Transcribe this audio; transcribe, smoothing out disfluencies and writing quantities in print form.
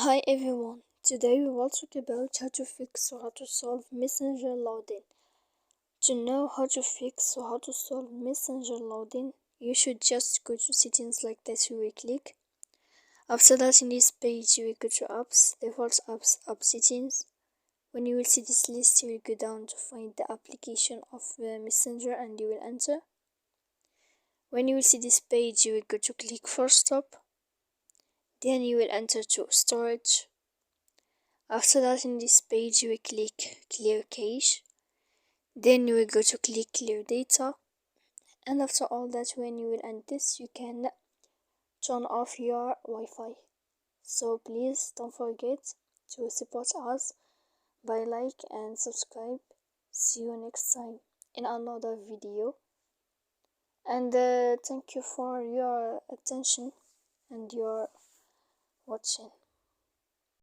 Hi everyone, today we will talk about how to fix or how to solve messenger loading. To know how to fix or how to solve messenger loading, you should just go to settings like this. You will click. After that, in this page you will go to apps, default apps, app settings. When you will see this list, you will go down to find the application of the messenger and you will enter. When you will see this page, you will go to click for stop. Then you will enter to storage. After that, in this page you will click clear cache. Then you will go to click clear data, and after all that, when you will end this, you can turn off your Wi-Fi. So please don't forget to support us by like and subscribe. See you next time in another video, and thank you for your attention and your watching.